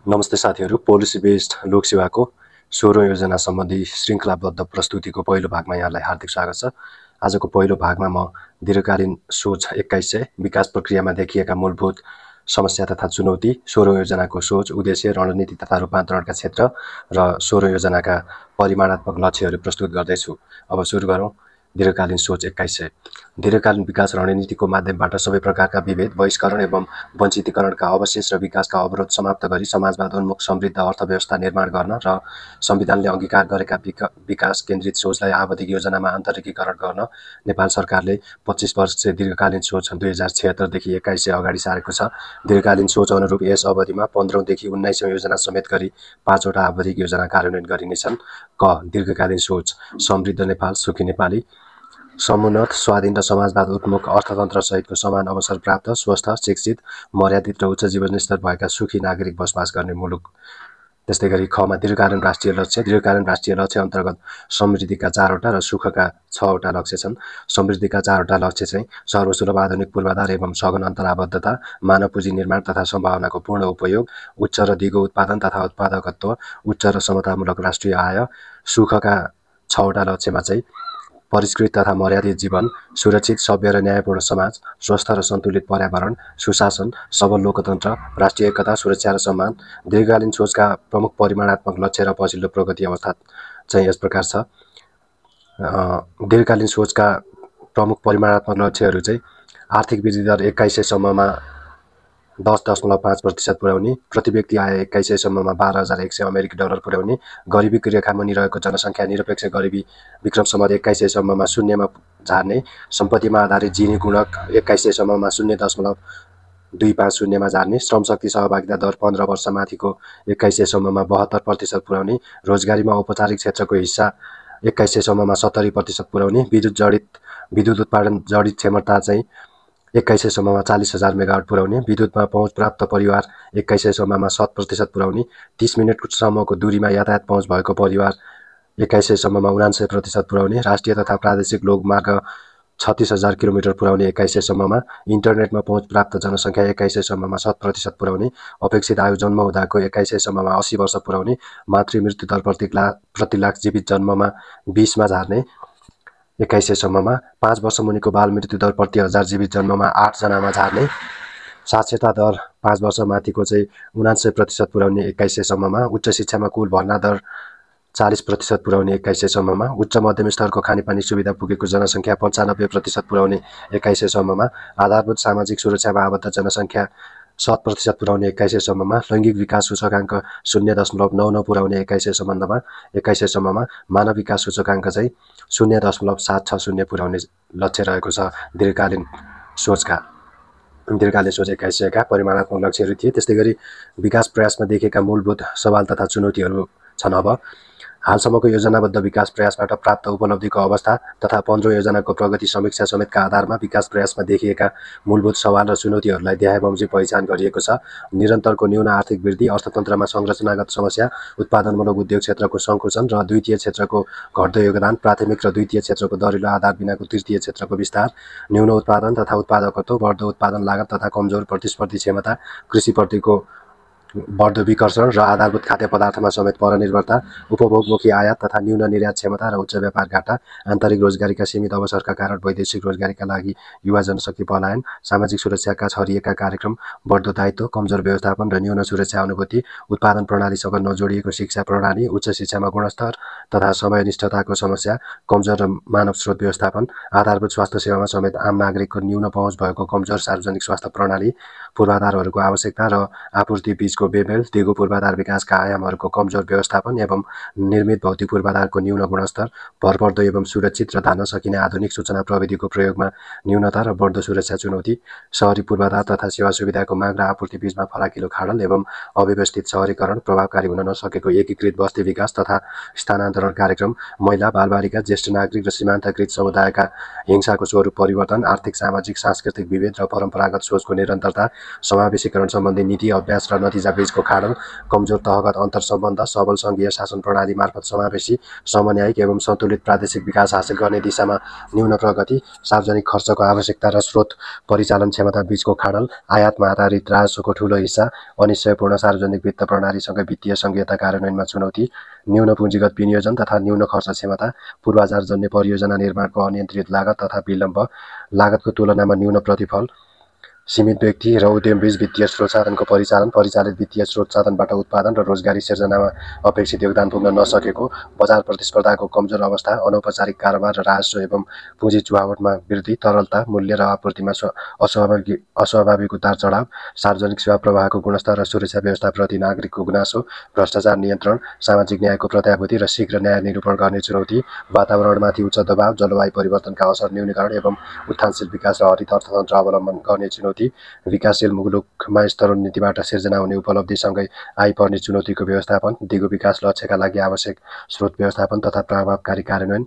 नमस्ते साथीहरू, policy based लोकसेवाको 16औं योजना सम्बन्धी श्रृङ्खलाबद्ध प्रस्तुतिको पहिलो भागमा यहाँलाई हार्दिक स्वागत छ। आजको पहिलो भागमा म दीर्घकालीन सोच 2100 विकास प्रक्रियामा देखिएका मूलभूत समस्या तथा चुनौती, 16औं योजनाको सोच, उद्देश्य, रणनीति तथा रूपान्तरणका क्षेत्र र 16औं योजनाका परिमाणात्मक लक्ष्यहरू प्रस्तुत गर्दैछु। अब सुरु गरौँ। दीर्घकालीन सोच 2100 दीर्घकालीन विकास रणनीतिको माध्यमबाट सबै प्रकारका विभेद, बहिष्करण एवं वञ्चितीकरणका अवशेष र विकासका अवरोध समाप्त गरी समाजवाद उन्मुख समृद्ध अर्थव्यवस्था निर्माण गर्न र संविधानले अङ्गीकार गरेका विकास केन्द्रित सोचलाई आवधिक योजनामा आन्तरिकीकरण गर्न नेपाल सरकारले 25 वर्षीय दीर्घकालीन सोच 2076 देखि 2100 अगाडि सारेको छ। दीर्घकालीन सोच अनुरूप यस अवधिमा 15औं देखि 19औं योजना समेत गरी 5 वटा आवधिक योजना कार्यान्वयन गरिनेछन्। क दीर्घकालीन सोच समृद्ध नेपाल, सुखी नेपाली, समुन्नत, स्वाधीन र समाजवाद उन्मुख अर्थतन्त्र सहितको समान अवसर प्राप्त, स्वस्थ, शिक्षित, मर्यादित र उच्च जीवनस्तर भएका सुखी नागरिक बसोबास गर्ने मुलुक। त्यस्तै गरी खमा दीर्घकालीन राष्ट्रिय लक्ष्य। दीर्घकालीन राष्ट्रिय लक्ष्य अन्तर्गत समृद्धिका 4 वटा र सुखका 6 वटा लक्ष्य छन्। समृद्धिका 4 वटा लक्ष्य चाहिँ सर्वसुलभ आधुनिक पूर्वाधार एवं सघन अन्तराबद्धता, मानव पुँजी निर्माण तथा सम्भावनाको पूर्ण उपयोग, उच्च र दिगो उत्पादन तथा उत्पादकत्व, उच्च र समतामूलक राष्ट्रिय आय। सुखका 6 वटा लक्ष्यमा चाहिँ परिष्कृत तथा मर्यादित जीवन, सुरक्षित, सभ्य र न्यायपूर्ण समाज, स्वस्थ र सन्तुलित पर्यावरण, सुशासन, सबल लोकतन्त्र, राष्ट्रिय एकता, सुरक्षा र सम्मान। दीर्घकालीन सोचका प्रमुख परिमाणात्मक लक्ष्य र पछिल्लो प्रगति अवस्था चाहिँ यस प्रकार छ। दीर्घकालीन सोचका प्रमुख परिमाणात्मक लक्ष्यहरू चाहिँ आर्थिक वृद्धि दर 2100 सम्ममा 10.5% पुर्याउने, प्रति व्यक्ति आय 2100 सम्ममा 12,100 अमेरिकी डलर पुर्याउने, गरिबीको रेखा मुनि रहेको जनसङ्ख्या निरपेक्ष गरिबी विक्रम सम्वत 2100 सम्ममा शून्यमा झार्ने, सम्पत्तिमा आधारित जिनी गुणक 2100 सम्ममा 0.25 झार्ने, श्रमशक्ति सहभागिता दर 15 वर्ष माथिको 2100 सम्ममा 72% पुर्याउने, रोजगारीमा औपचारिक क्षेत्रको हिस्सा 2100 सम्ममा 70% पुर्याउने, विद्युत उत्पादन जडित क्षमता चाहिँ 2100 सम्ममा 40,000 मेगावाट पुर्याउने, विद्युतमा पहुँच प्राप्त परिवार 2100 सम्ममा 100% पुर्याउने, 30 मिनेटसम्मको दूरीमा यातायात पहुँच भएको परिवार 2100 सम्ममा 99% पुर्याउने, राष्ट्रिय तथा प्रादेशिक लोकमार्ग 36,000 किलोमिटर पुर्याउने 2100 सम्ममा, इन्टरनेटमा पहुँच प्राप्त जनसङ्ख्या 2100 सम्ममा 100% पुर्याउने, अपेक्षित आयु जन्म हुँदाको 2100 सम्ममा 80 वर्ष पुर्याउने, मातृ मृत्यु दर प्रति लाख जीवित जन्ममा 20मा झार्ने 2100 सम्ममा, 5 वर्ष मुनिको बाल मृत्यु दर प्रति 1000 जीवित जन्ममा 8 जनामा झार्ने, साक्षरता दर 5 वर्ष माथिको चाहिँ 99% पुर्याउने 2100 सम्ममा, उच्च शिक्षामा कुल भर्ना दर 40% पुर्याउने 2100 सम्ममा, उच्च मध्यम स्तरको खानेपानी सुविधा पुगेको जनसङ्ख्या 95% पुर्याउने 2100 सम्ममा, आधारभूत सामाजिक सुरक्षामा आबद्ध जनसङ्ख्या 100% पुर्याउने 2100 सम्ममा, लैङ्गिक विकास सूचकाङ्क 0.99 पुर्याउने 2100 सम्ममा, मानव विकास सूचकाङ्क चाहिँ 0.760 पुर्याउने लक्ष्य रहेको छ। दीर्घकालीन सोच 2100 का परिमाणात्मक लक्ष्यहरू थिए। त्यस्तै गरी विकास प्रयासमा देखिएका मूलभूत सवाल तथा चुनौतीहरू छन्। अब हालसम्मको योजनाबद्ध विकास प्रयासबाट प्राप्त उपलब्धिको अवस्था तथा 15औं योजनाको प्रगति समीक्षा समेतका आधारमा विकास प्रयासमा देखिएका मूलभूत सवाल र चुनौतीहरूलाई देखाइबमोजिम पहिचान गरिएको छ। निरन्तरको न्यून आर्थिक वृद्धि, अर्थतन्त्रमा संरचनागत समस्या, उत्पादनमूलक उद्योग क्षेत्रको सङ्कुचन र द्वितीय क्षेत्रको घट्दो योगदान, प्राथमिक र द्वितीय क्षेत्रको दरिलो आधार बिनाको तृतीय क्षेत्रको विस्तार, न्यून उत्पादन तथा उत्पादकत्व, बढ्दो उत्पादन लागत तथा कमजोर प्रतिस्पर्धी क्षमता, कृषिप्रतिको बढ्दो विकर्षण र आधारभूत खाद्य पदार्थमा समेत परनिर्भरता, उपभोगमुखी आयात तथा न्यून निर्यात क्षमता र उच्च व्यापार घाटा, आन्तरिक रोजगारीका सीमित अवसरका कारण वैदेशिक रोजगारीका लागि युवा जनशक्ति पलायन, सामाजिक सुरक्षाका छरिएका कार्यक्रम, बढ्दो दायित्व, कमजोर व्यवस्थापन र न्यून सुरक्षा अनुभूति, उत्पादन प्रणालीसँग नजोडिएको शिक्षा प्रणाली, उच्च शिक्षामा गुणस्तर तथा समयनिष्ठताको समस्या, कमजोर र मानव स्रोत व्यवस्थापन, आधारभूत स्वास्थ्य सेवामा समेत आम नागरिकको न्यून पहुँच भएको कमजोर सार्वजनिक स्वास्थ्य प्रणाली, पूर्वाधारहरूको आवश्यकता र आपूर्ति बीचको बेमेल, दिगो पूर्वाधार विकासका आयामहरूको कमजोर व्यवस्थापन एवं निर्मित भौतिक पूर्वाधारको न्यून गुणस्तर, भरपर्दो एवं सुरक्षित र धान्न सकिने आधुनिक सूचना प्रविधिको प्रयोगमा न्यूनता र बढ्दो सुरक्षा चुनौती, शहरी पूर्वाधार तथा सेवा सुविधाको माग र आपूर्ति बीचमा फराकिलो खाडल एवं अव्यवस्थित शहरीकरण, प्रभावकारी हुन नसकेको एकीकृत बस्ती विकास तथा स्थानान्तरण कार्यक्रम, महिला, बालबालिका, ज्येष्ठ नागरिक र सीमान्तकृत समुदायका हिंसाको स्वरूप परिवर्तन, आर्थिक, सामाजिक, सांस्कृतिक विभेद र परम्परागत सोचको निरन्तरता, समावेशीकरण सम्बन्धी नीति, अभ्यास र नतिजा नतिजा बीचको खाडल, कमजोर तहगत अन्तर्सम्बन्ध, सबल सङ्घीय शासन प्रणाली मार्फत समावेशी, समन्यायिक एवं सन्तुलित प्रादेशिक विकास हासिल गर्ने दिशामा न्यून प्रगति, सार्वजनिक खर्चको आवश्यकता र स्रोत परिचालन क्षमता बीचको खाडल, आयातमा आधारित राजस्वको ठूलो हिस्सा, अनिश्चयपूर्ण सार्वजनिक वित्त प्रणालीसँगै वित्तीय सङ्घीयता कार्यान्वयनमा चुनौती, न्यून पुँजीगत विनियोजन तथा न्यून खर्च क्षमता, पूर्वाधारजन्य परियोजना निर्माणको अनियन्त्रित लागत तथा विलम्ब, लागतको तुलनामा न्यून प्रतिफल, सीमित व्यक्ति र उद्यमबीच वित्तीय स्रोत साधनको परिचालन, परिचालित वित्तीय स्रोत साधनबाट उत्पादन र रोजगारी सिर्जनामा अपेक्षित योगदान पुग्न नसकेको, बजार प्रतिस्पर्धाको कमजोर अवस्था, अनौपचारिक कारोबार र राजस्व एवं पुँजी चुहावटमा वृद्धि, तरलता, मूल्य र आपूर्तिमा अस्वाभाविक उतार चढाव, सार्वजनिक सेवा प्रवाहको गुणस्तर र सुरक्षा व्यवस्थाप्रति नागरिकको गुनासो, भ्रष्टाचार नियन्त्रण, सामाजिक न्यायको प्रत्याभूति र शीघ्र न्याय निरूपण गर्ने चुनौती, वातावरणमाथि उच्च दबाव, जलवायु परिवर्तनका असर न्यूनीकरण एवं उत्थानशील विकास र हरित अर्थतन्त्र अवलम्बन गर्ने चुनौती, विकासशील मुलुकमा स्तरोन्नतिबाट सिर्जना हुने उपलब्धिसँगै आइपर्ने चुनौतीको व्यवस्थापन, दिगो विकास लक्ष्यका लागि आवश्यक स्रोत व्यवस्थापन तथा प्रभावकारी कार्यान्वयन।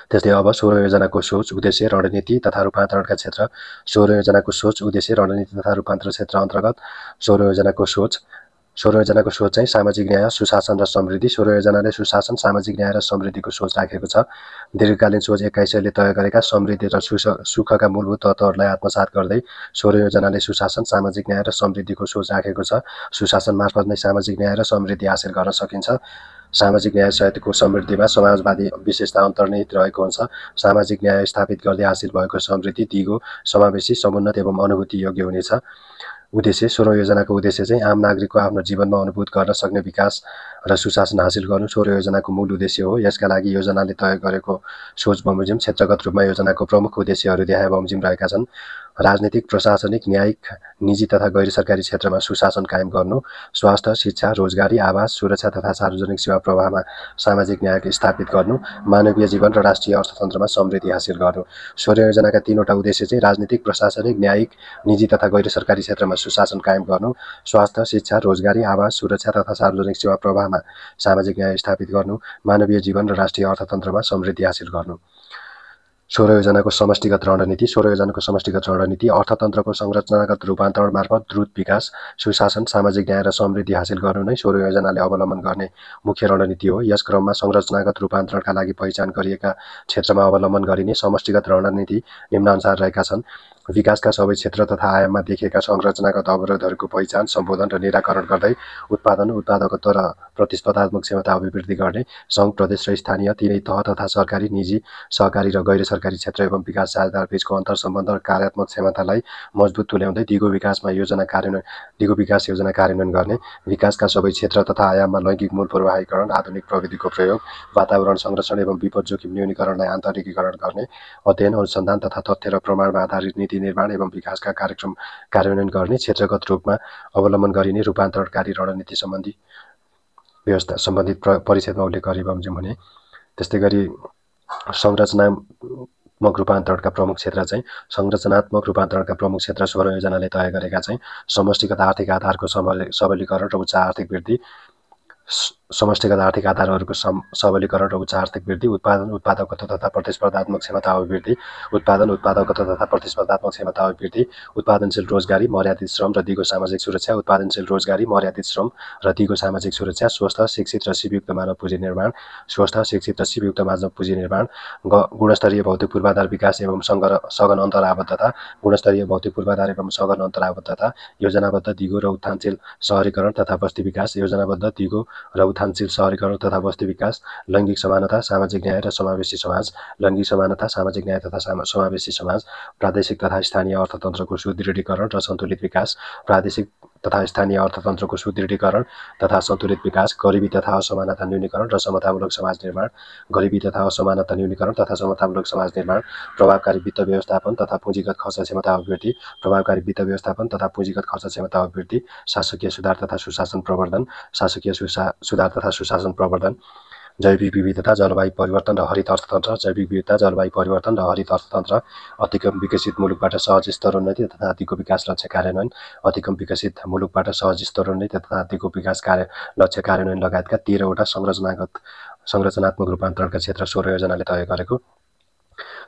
त्यस्तै अब 16 योजनाको सोच, उद्देश्य, रणनीति तथा रूपान्तरणका क्षेत्र। 16 योजनाको सोच, उद्देश्य, रणनीति तथा रूपान्तरण क्षेत्र अन्तर्गत 16 योजनाको सोच चाहिँ सामाजिक न्याय, सुशासन र समृद्धि। 16 योजनाले सुशासन, सामाजिक न्याय र समृद्धिको सोच राखेको छ। दीर्घकालीन सोच 21ले तय गरेका समृद्धि र सुखका मूलभूत तत्त्वहरूलाई आत्मसात गर्दै 16 योजनाले सुशासन, सामाजिक न्याय र समृद्धिको सोच राखेको छ। सुशासन मार्फत नै सामाजिक न्याय र समृद्धि हासिल गर्न सकिन्छ। सामाजिक न्याय सहितको समृद्धिमा समाजवादी विशेषता अन्तर्निहित रहेको हुन्छ। सामाजिक न्याय स्थापित गर्दै हासिल भएको समृद्धि दिगो, समावेशी, समुन्नत एवं अनुभूति योग्य हुनेछ। उद्देश्य 16 योजनाको उद्देश्य चाहिँ आम नागरिकको आफ्नो जीवनमा अनुभूत गर्न सक्ने विकास र सुशासन हासिल गर्नु 16 योजनाको मूल उद्देश्य हो। यसका लागि योजनाले तय गरेको सोच बमोजिम क्षेत्रगत रूपमा योजनाको प्रमुख उद्देश्यहरू देखाए बमोजिम रहेका छन्। राजनीतिक, प्रशासनिक, न्यायिक, निजी तथा गैर सरकारी क्षेत्रमा सुशासन कायम गर्नु, स्वास्थ्य, शिक्षा, रोजगारी, आवास, सुरक्षा तथा सार्वजनिक सेवा प्रवाहमा सामाजिक न्याय स्थापित गर्नु, मानवीय जीवन र राष्ट्रिय अर्थतन्त्रमा समृद्धि हासिल गर्नु। 16 योजनाका 3वटा उद्देश्य चाहिँ राजनीतिक, प्रशासनिक, न्यायिक, निजी तथा गैर सरकारी क्षेत्रमा सुशासन कायम गर्नु, स्वास्थ्य, शिक्षा, रोजगारी, आवास, सुरक्षा तथा सार्वजनिक सेवा प्रवाहमा सामाजिक न्याय स्थापित गर्नु, मानवीय जीवन र राष्ट्रिय अर्थतन्त्रमा समृद्धि हासिल गर्नु। 16 योजनाको समष्टिगत रणनीति। 16 योजनाको समष्टिगत रणनीति अर्थतन्त्रको संरचनागत रूपान्तरण मार्फत द्रुत विकास, सुशासन, सामाजिक न्याय र समृद्धि हासिल गर्नु नै 16 योजनाले अवलम्बन गर्ने मुख्य रणनीति हो। यस क्रममा संरचनागत रूपान्तरणका लागि पहिचान गरिएका क्षेत्रमा अवलम्बन गरिने समष्टिगत रणनीति निम्नानुसार रहेका छन्। विकासका सबै क्षेत्र तथा आयाममा देखिएका संरचनागत अवरोधहरूको पहिचान, सम्बोधन र निराकरण गर्दै उत्पादन, उत्पादकत्व र प्रतिस्पर्धात्मक क्षमता अभिवृद्धि गर्ने, सङ्घ, प्रदेश र स्थानीय तीनै तह तथा सरकारी, निजी, सहकारी र गैर सरकारी क्षेत्र एवं विकास साझेदार बीचको अन्तर्सम्बन्ध र कार्यात्मक क्षमतालाई मजबुत तुल्याउँदै दिगो विकास योजना कार्यान्वयन गर्ने, विकासका सबै क्षेत्र तथा आयाममा लैङ्गिक मूल प्रवाहीकरण, आधुनिक प्रविधिको प्रयोग, वातावरण संरक्षण एवं विपद जोखिम न्यूनीकरणलाई आन्तरिकीकरण गर्ने, अध्ययन, अनुसन्धान तथा तथ्य र प्रमाणमा आधारित नीति निर्माण एवं विकासका कार्यक्रम कार्यान्वयन गर्ने, क्षेत्रगत रूपमा अवलम्बन गरिने रूपान्तरणकारी रणनीति सम्बन्धित परिच्छेदमा उल्लेख गरे बमोजिम हुने। त्यस्तै गरी संरचनात्मक रूपान्तरणका प्रमुख क्षेत्र चाहिँ संरचनात्मक रूपान्तरणका प्रमुख क्षेत्र 16 योजनाले तय गरेका चाहिँ समष्टिगत आर्थिक आधारको सबलीकरण र उच्च आर्थिक वृद्धि, समष्टिगत आर्थिक आधारहरूको सबलीकरण र उच्च आर्थिक वृद्धि, उत्पादन, उत्पादकत्व तथा प्रतिस्पर्धात्मक क्षमता अभिवृद्धि, उत्पादन, उत्पादकत्व तथा प्रतिस्पर्धात्मक क्षमता अभिवृद्धि, उत्पादनशील रोजगारी, मर्यादित श्रम र दिगो सामाजिक सुरक्षा, उत्पादनशील रोजगारी, मर्यादित श्रम र दिगो सामाजिक सुरक्षा, स्वस्थ, शिक्षित र सिपयुक्त मानव पुँजी निर्माण, स्वस्थ, शिक्षित र सिपयुक्त मानव पुँजी निर्माण, गुणस्तरीय भौतिक पूर्वाधार विकास एवं सघन अन्तराबद्धता, गुणस्तरीय भौतिक पूर्वाधार एवं सघन अन्तराबद्धता, योजनाबद्ध दिगो र उत्थानशील सहरीकरण तथा बस्ती विकास, योजनाबद्ध दिगो र उत्थानशील सहरीकरण तथा बस्ती विकास, लैङ्गिक समानता, सामाजिक न्याय र समावेशी समाज, लैङ्गिक समानता, सामाजिक न्याय तथा समावेशी समाज, प्रादेशिक तथा स्थानीय अर्थतन्त्रको सुदृढीकरण र सन्तुलित विकास, प्रादेशिक तथा स्थानीय अर्थतन्त्रको सुदृढीकरण तथा सन्तुलित विकास, गरिबी तथा असमानता न्यूनीकरण र समतामूलक समाज निर्माण, गरिबी तथा असमानता न्यूनीकरण तथा समतामूलक समाज निर्माण, प्रभावकारी वित्त व्यवस्थापन तथा पुँजीगत खर्च क्षमता अभिवृद्धि, प्रभावकारी वित्त व्यवस्थापन तथा पुँजीगत खर्च क्षमता अभिवृद्धि, शासकीय सुधार तथा सुशासन प्रवर्धन, शासकीय सुधार तथा सुशासन प्रवर्धन, जैविक विविधता, जलवायु परिवर्तन र हरित अर्थतन्त्र, जैविक विविधता, जलवायु परिवर्तन र हरित अर्थतन्त्र, अतिकम विकसित मुलुकबाट सहज स्तरोन्नति तथा दिगो विकास लक्ष्य कार्यान्वयन, अतिकम विकसित मुलुकबाट सहज स्तरोन्नति तथा दिगो विकास लक्ष्य कार्यान्वयन लगायतका 13वटा संरचनात्मक रूपान्तरणका क्षेत्र 16 योजनाले तय गरेको।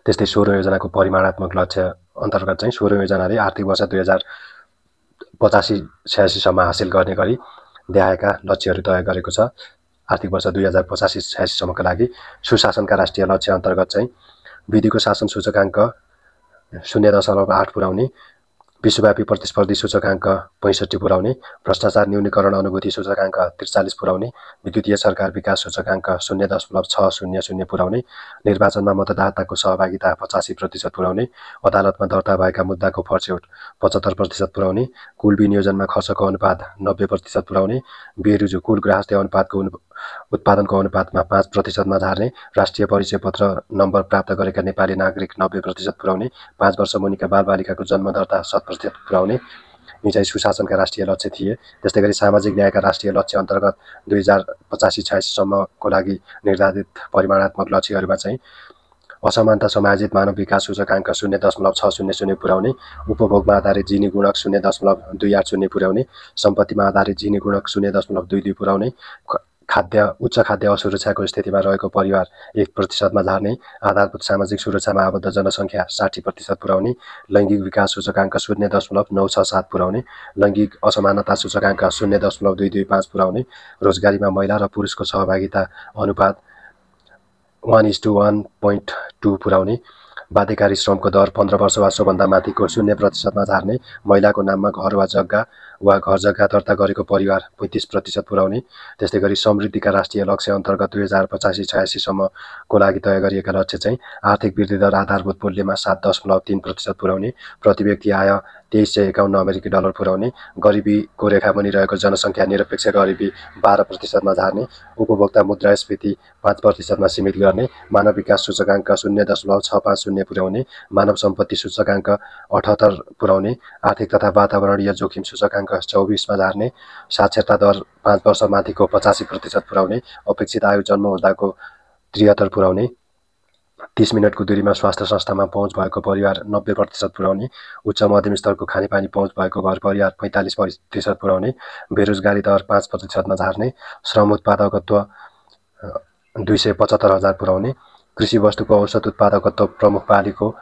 त्यस्तै 16 योजनाको परिमाणात्मक लक्ष्य अन्तर्गत चाहिँ 16 योजनाले आर्थिक वर्ष 85-86 सम्म हासिल गर्ने गरी देखाएका लक्ष्यहरू तय गरेको छ। आर्थिक वर्ष 2085-86 सम्मका लागि सुशासनका राष्ट्रिय लक्ष्य अन्तर्गत चाहिँ विधिको शासन सूचकाङ्क 0.8 पुर्याउने, विश्वव्यापी प्रतिस्पर्धी सूचकाङ्क 65 पुर्याउने, भ्रष्टाचार न्यूनीकरण अनुभूति सूचकाङ्क 43 पुर्याउने, विद्युतीय सरकार विकास सूचकाङ्क 0.600 पुर्याउने, निर्वाचनमा मतदाताको सहभागिता 85% पुर्याउने, अदालतमा दर्ता भएका मुद्दाको फर्स्यौट 75% पुर्याउने, कुल विनियोजनमा खर्चको अनुपात 90% पुर्याउने, बेरुजु कुल ग्राहस्थ्य अनुपातको उत्पादनको अनुपातमा 5%मा झार्ने, राष्ट्रिय परिचय पत्र नम्बर प्राप्त गरेका नेपाली नागरिक 90% पुर्याउने, 5 वर्ष मुनिका बालबालिकाको जन्म दरता 100% पुर्याउने, यी चाहिँ सुशासनका राष्ट्रिय लक्ष्य थिए। त्यस्तै गरी सामाजिक न्यायका राष्ट्रिय लक्ष्य अन्तर्गत 2085-86 सम्मको लागि निर्धारित परिमाणात्मक लक्ष्यहरूमा चाहिँ असमानता समायोजित मानव विकास सूचकाङ्क 0.600 पुर्याउने, उपभोगमा आधारित जिनी गुणक 0.280 पुर्याउने, सम्पत्तिमा आधारित जिनी गुणक 0.22 पुर्याउने, उच्च खाद्य असुरक्षाको स्थितिमा रहेको परिवार 1%मा झार्ने, आधारभूत सामाजिक सुरक्षामा आबद्ध जनसङ्ख्या 60% पुर्याउने, लैङ्गिक विकास सूचकाङ्क 0.967 पुर्याउने, लैङ्गिक असमानता सूचकाङ्क 0.225 पुर्याउने, रोजगारीमा महिला र पुरुषको सहभागिता अनुपात 1:1.2 पुर्याउने, बाध्यकारी श्रमको दर 15 वर्ष वा सोभन्दा माथिको 0%मा झार्ने, महिलाको नाममा घर वा जग्गा वा घर जग्गा दर्ता गरेको परिवार 35% पुर्याउने। त्यस्तै गरी समृद्धिका राष्ट्रिय लक्ष्य अन्तर्गत 2085-86 सम्मको लागि तय गरिएका लक्ष्य चाहिँ आर्थिक वृद्धि दर आधारभूत मूल्यमा 7.3% पुर्याउने, प्रति व्यक्ति आय $2351 पुर्याउने, गरिबीको रेखामुनि रहेको जनसङ्ख्या निरपेक्ष गरिबी 12%मा झार्ने, उपभोक्ता मुद्रास्फीति 5%मा सीमित गर्ने, मानव विकास सूचकाङ्क 0.650 पुर्याउने, मानव सम्पत्ति सूचकाङ्क 78 पुर्याउने, आर्थिक तथा वातावरणीय जोखिम सूचकाङ्क 24मा झार्ने, साक्षरता दर 5 वर्षमाथिको 85% पुर्याउने, अपेक्षित आयु जन्म हुँदाको 73 पुर्याउने, 30 मिनटको दूरीमा स्वास्थ्य संस्थामा पहुँच भएको परिवार 90% पुर्याउने, उच्च मध्यम स्तरको खानेपानी पहुँच भएको घर परिवार 45% पुर्याउने, बेरोजगारी दर 5%मा झार्ने, श्रम उत्पादकत्व 275,000 पुर्याउने, कृषि वस्तुको औसत उत्पादकत्व प्रमुख बालीको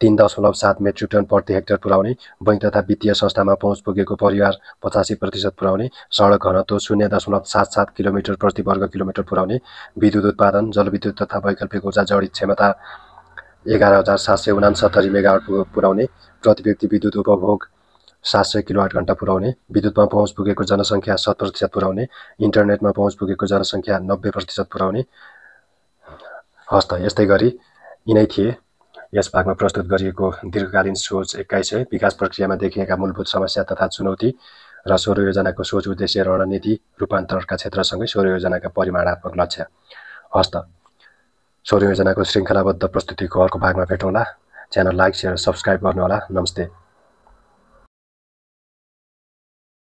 3.7 मेट्रिक टन प्रति हेक्टर पुर्याउने, बैंक तथा वित्तीय संस्थामा पहुँच पुगेको परिवार 85% पुर्याउने, सडक घनत्व 0.77 किलोमिटर प्रति वर्ग किलोमिटर पुर्याउने, विद्युत उत्पादन जलविद्युत तथा वैकल्पिक ऊर्जा जडित क्षमता 11,769 मेगावाट पुर्याउने, प्रति व्यक्ति विद्युत उपभोग 700 किलोवाट घण्टा पुर्याउने, विद्युतमा पहुँच पुगेको जनसङ्ख्या 100% पुर्याउने, इन्टरनेटमा पहुँच पुगेको जनसङ्ख्या 90% पुर्याउने। हस्त यस्तै गरी यिनै थिए यस भागमा प्रस्तुत गरिएको दीर्घकालीन सोच 21 विकास प्रक्रियामा देखिएका मूलभूत समस्या तथा चुनौती र सौर्य योजनाको सोच उद्देश्य रणनीति रूपान्तरणका क्षेत्रसँगै सौर्य योजनाका परिमाणात्मक लक्ष्य। हस्त सौर्य योजनाको श्रृङ्खलाबद्ध प्रस्तुतिको अर्को भागमा भेटौँला। च्यानल लाइक, सेयर, सब्स्क्राइब गर्नुहोला। नमस्ते।